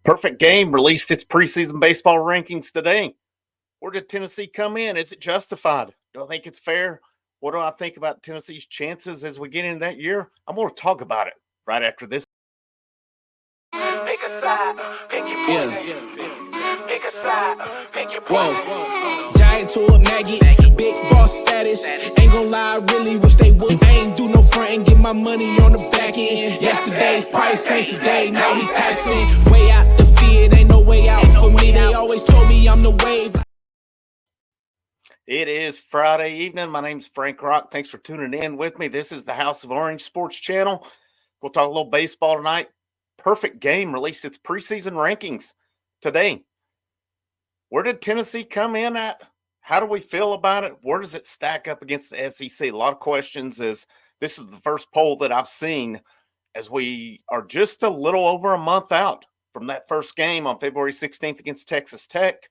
Perfect Game released its preseason baseball rankings today. Where did Tennessee come in? Is it justified? Do I think it's fair? What do I think about Tennessee's chances as we get into that year? I'm going to talk about it right after this. Pick a side, pick your poison. Pick a side, pick your poison. Giant to a maggot, big boss status. Ain't gon' lie, I really wish they would. I ain't do no front and get my money on the back end. Yesterday's price ain't today, now we taxing. Way out the field, ain't no way out for me. They always told me I'm the wave. It is Friday evening. My name's Frank Rock. Thanks for tuning in with me. This is the House of Orange Sports Channel. We'll talk a little baseball tonight. Perfect Game released its preseason rankings today. Where did Tennessee come in at? How do we feel about it? Where does it stack up against the SEC? A lot of questions, as this is the first poll that I've seen as we are just a little over a month out from that first game on February 16th against Texas Tech.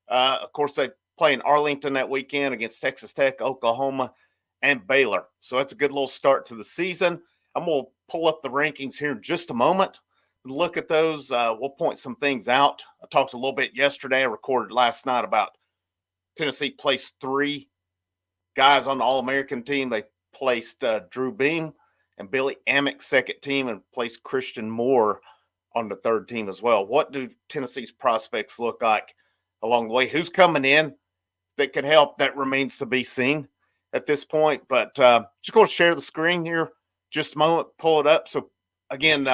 Of course, they play in Arlington that weekend against Texas Tech, Oklahoma, and Baylor. So that's a good little start to the season. I'm going to pull up the rankings here in just a moment. Look at those. We'll point some things out. I talked a little bit yesterday. I recorded last night about Tennessee placed 3 guys on the All-American team. They placed Drew Beam and Billy Amick second team and placed Christian Moore on the third team as well. What do Tennessee's prospects look like along the way? Who's coming in that can help? That remains to be seen at this point. But just going to share the screen here just a moment, pull it up. So again,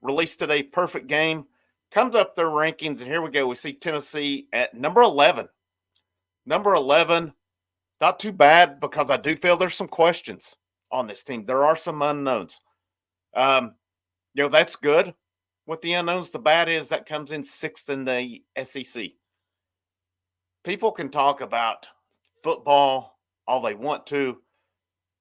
released today, Perfect Game comes up their rankings, and here we go. We see Tennessee at number 11. Number 11, not too bad, because I do feel there's some questions on this team. There are some unknowns. That's good with the unknowns. The bad is that comes in 6th in the SEC. People can talk about football all they want to,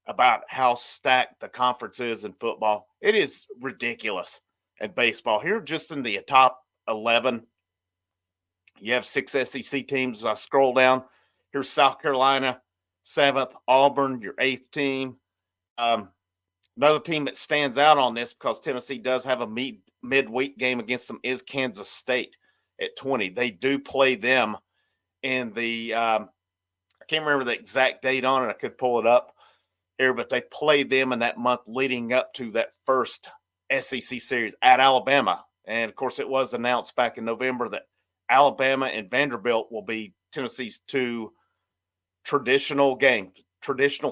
about how stacked the conference is in football. It is ridiculous. And baseball here, just in the top 11, you have 6 SEC teams. As I scroll down, here's South Carolina, 7th, Auburn, your 8th team. Another team that stands out on this, because Tennessee does have a midweek game against them, is Kansas State at 20. They do play them in the I can't remember the exact date on it. I could pull it up here, but they play them in that month leading up to that first SEC series at Alabama. And of course, it was announced back in November that Alabama and Vanderbilt will be Tennessee's 2 traditional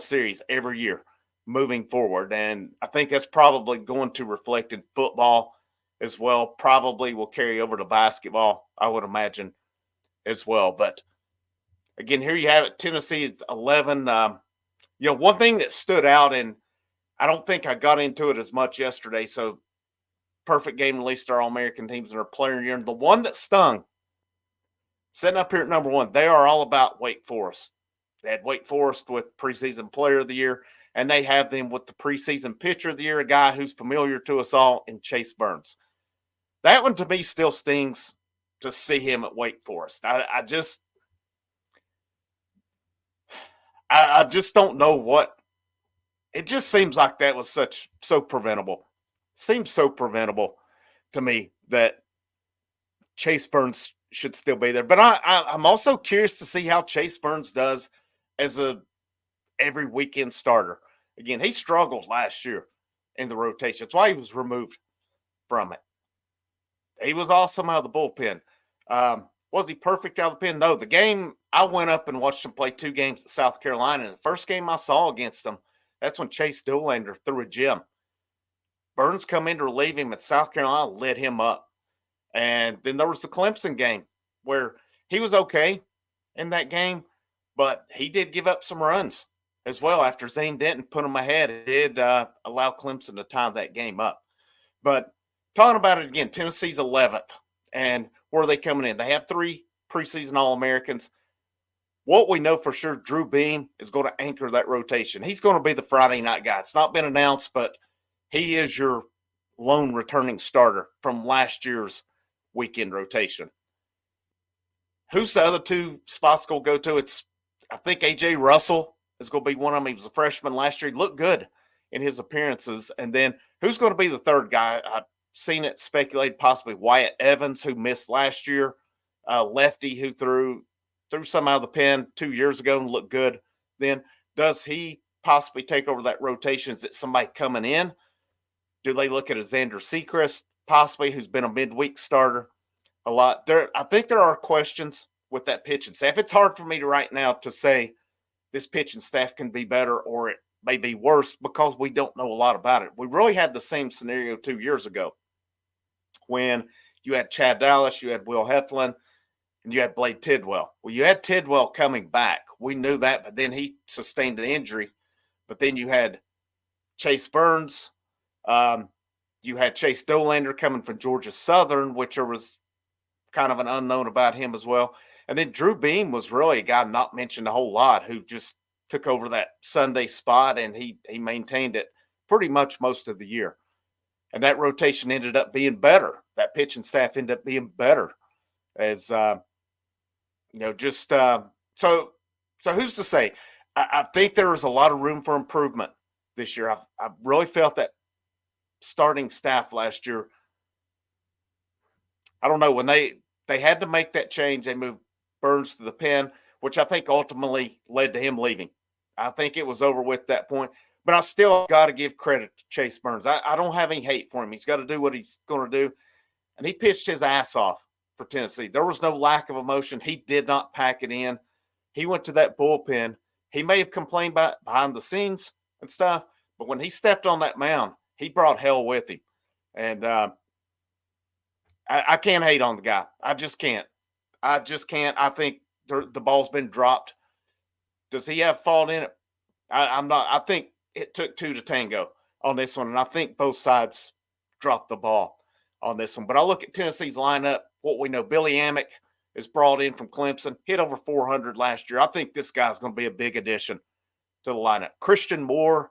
series every year moving forward. And I think that's probably going to reflect in football as well. Probably will carry over to basketball, I would imagine, as well. But again, here you have it. Tennessee is 11. One thing that stood out, and I don't think I got into it as much yesterday. So Perfect Game released our All-American teams in our player year. And the one that stung, sitting up here at number 1, they are all about Wake Forest. They had Wake Forest with preseason player of the year, and they have them with the preseason pitcher of the year, a guy who's familiar to us all in Chase Burns. That one to me still stings to see him at Wake Forest. I just don't know what. It just seems like that was so preventable. Seems so preventable to me that Chase Burns should still be there. But I'm also curious to see how Chase Burns does as a every weekend starter. Again, he struggled last year in the rotation. That's why he was removed from it. He was awesome out of the bullpen. Was he perfect out of the pen? No. The game, I went up and watched him play 2 games at South Carolina. And the first game I saw against him, that's when Chase Doolander threw a gem. Burns come in to relieve him at South Carolina, lit him up. And then there was the Clemson game where he was okay in that game, but he did give up some runs as well after Zane Denton put him ahead. It did allow Clemson to tie that game up. But talking about it again, Tennessee's 11th. And where are they coming in? They have 3 preseason All-Americans. What we know for sure, Drew Beam is going to anchor that rotation. He's going to be the Friday night guy. It's not been announced, but he is your lone returning starter from last year's weekend rotation. Who's the other 2 spots going to go to? I think A.J. Russell is going to be one of them. He was a freshman last year. He looked good in his appearances. And then who's going to be the third guy? seen it speculated possibly Wyatt Evans, who missed last year, lefty who threw some out of the pen 2 years ago and looked good. Then does he possibly take over that rotation? Is it somebody coming in? Do they look at a Xander Sechrist, possibly, who's been a midweek starter a lot? I think there are questions with that pitching staff. It's hard for me to right now to say this pitching staff can be better or it may be worse because we don't know a lot about it. We really had the same scenario 2 years ago when you had Chad Dallas, you had Will Heflin, and you had Blade Tidwell. Well, you had Tidwell coming back. We knew that, but then he sustained an injury. But then you had Chase Burns. You had Chase Dolander coming from Georgia Southern, which there was kind of an unknown about him as well. And then Drew Beam was really a guy not mentioned a whole lot who just took over that Sunday spot, and he maintained it pretty much most of the year. And that rotation ended up being better. That pitching staff ended up being better as, so who's to say? I think there is a lot of room for improvement this year. I really felt that starting staff last year, I don't know, when they had to make that change, they moved Burns to the pen, which I think ultimately led to him leaving. I think it was over with that point. But I still got to give credit to Chase Burns. I don't have any hate for him. He's got to do what he's going to do. And he pitched his ass off for Tennessee. There was no lack of emotion. He did not pack it in. He went to that bullpen. He may have complained about behind the scenes and stuff, but when he stepped on that mound, he brought hell with him. And I can't hate on the guy. I just can't. I think the ball's been dropped. Does he have fault in it? I'm not. I think it took two to tango on this one, and I think both sides dropped the ball on this one. But I look at Tennessee's lineup, what we know. Billy Amick is brought in from Clemson, hit over 400 last year. I think this guy's going to be a big addition to the lineup. Christian Moore,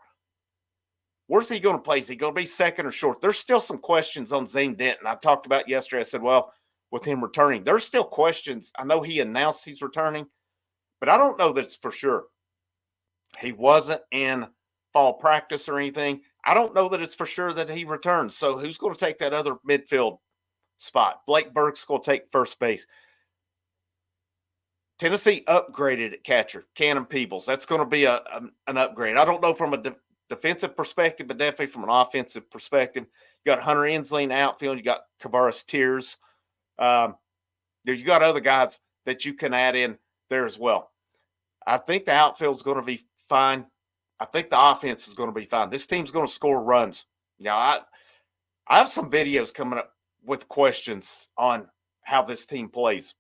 where's he going to play? Is he going to be second or short? There's still some questions on Zane Denton. I talked about yesterday. I said, well, with him returning, there's still questions. I know he announced he's returning, but I don't know that it's for sure. He wasn't in fall practice or anything. I don't know that it's for sure that he returns. So who's going to take that other midfield spot? Blake Burke's going to take first base. Tennessee upgraded at catcher, Cannon Peebles. That's going to be an upgrade. I don't know from a defensive perspective, but definitely from an offensive perspective. You got Hunter Ensley in the outfield. You got Kavaris Tears. You got other guys that you can add in there as well. I think the outfield is going to be fine. I think the offense is going to be fine. This team's going to score runs. Now, I have some videos coming up with questions on how this team plays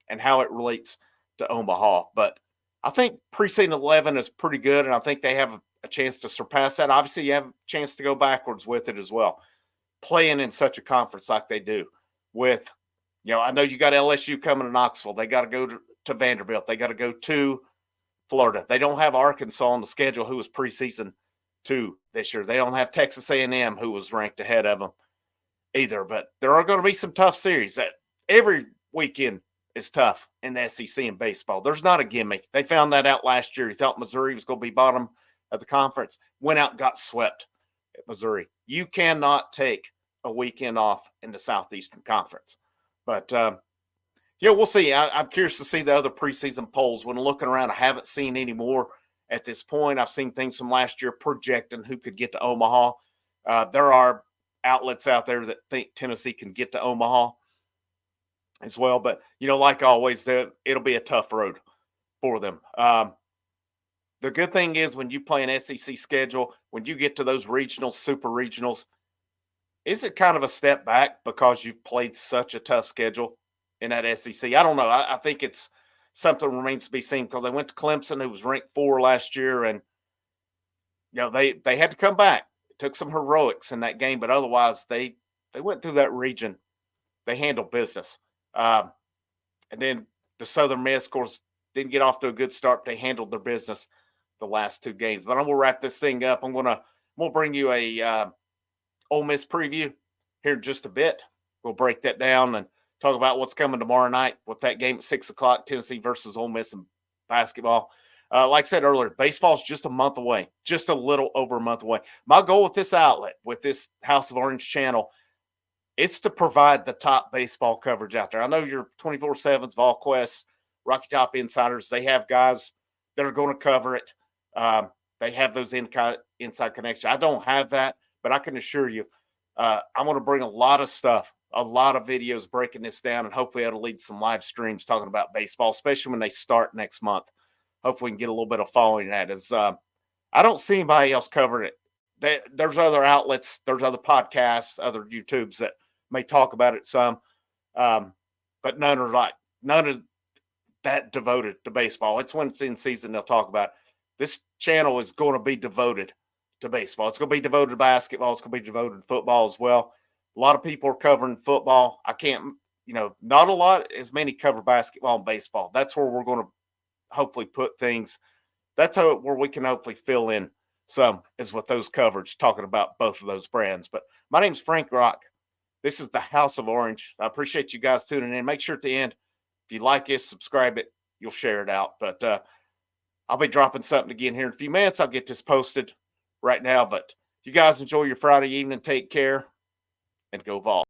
and how it relates to Omaha. But I think preseason 11 is pretty good, and I think they have a chance to surpass that. Obviously, you have a chance to go backwards with it as well. Playing in such a conference like they do with, I know you got LSU coming to Knoxville. They got to go to Vanderbilt. They got to go to Florida. They don't have Arkansas on the schedule, who was preseason 2 this year. They don't have Texas A&M, who was ranked ahead of them either. But there are going to be some tough series. That every weekend is tough in the SEC in baseball. There's not a gimmick. They found that out last year. He thought Missouri was going to be bottom of the conference. Went out and got swept at Missouri. You cannot take a weekend off in the Southeastern Conference. But, we'll see. I'm curious to see the other preseason polls. When looking around, I haven't seen any more at this point. I've seen things from last year projecting who could get to Omaha. There are outlets out there that think Tennessee can get to Omaha as well. But, like always, it'll be a tough road for them. The good thing is when you play an SEC schedule, when you get to those regionals, super regionals, is it kind of a step back because you've played such a tough schedule in that SEC? I don't know. I think it's something remains to be seen because they went to Clemson, who was ranked 4 last year, and they had to come back. It took some heroics in that game, but otherwise they went through that region. They handled business. And then the Southern Miss, of course, didn't get off to a good start. They handled their business the last 2 games. But I'm going to wrap this thing up. We'll bring you a Ole Miss preview here in just a bit. We'll break that down and talk about what's coming tomorrow night with that game at 6 o'clock, Tennessee versus Ole Miss in basketball. Like I said earlier, baseball's just a month away, just a little over a month away. My goal with this outlet, with this House of Orange channel, It's to provide the top baseball coverage out there. I know your 24/7s, VolQuest, Rocky Top Insiders, they have guys that are going to cover it. They have those inside connections. I don't have that, but I can assure you, I'm going to bring a lot of stuff, a lot of videos breaking this down, and hopefully it'll lead to some live streams talking about baseball, especially when they start next month. Hopefully we can get a little bit of following that. I don't see anybody else covering it. There's other outlets, there's other podcasts, other YouTubes that may talk about it some, but none is that devoted to baseball. It's when it's in season they'll talk about it. This channel is going to be devoted to baseball. It's going to be devoted to basketball. It's going to be devoted to football as well. A lot of people are covering football. I can't, not a lot as many cover basketball and baseball. That's where we're going to hopefully put things. That's where we can hopefully fill in some is with those coverage, talking about both of those brands. But my name's Frank Rock. This is the House of Orange. I appreciate you guys tuning in. Make sure at the end, if you like it, subscribe it, you'll share it out. But I'll be dropping something again here in a few minutes. I'll get this posted right now. But if you guys enjoy your Friday evening, take care and go Vols.